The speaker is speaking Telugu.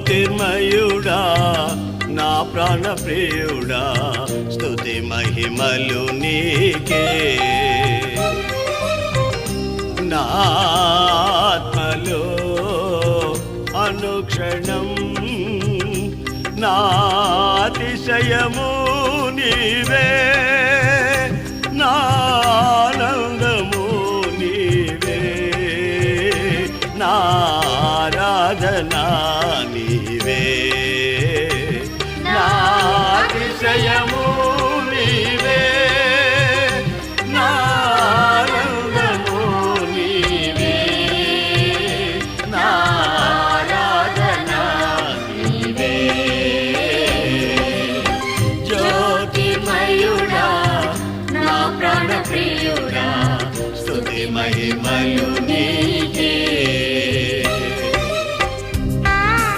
జ్యోతిర్మయుడా నా ప్రాణ ప్రియుడా స్తుతి మహిమలు నీకే నా ఆత్మలో అనుక్షణం నా అతిశయము నీవే నా ఆనందము నీవే నా ఆరాధనా నీవే నా అతిశయము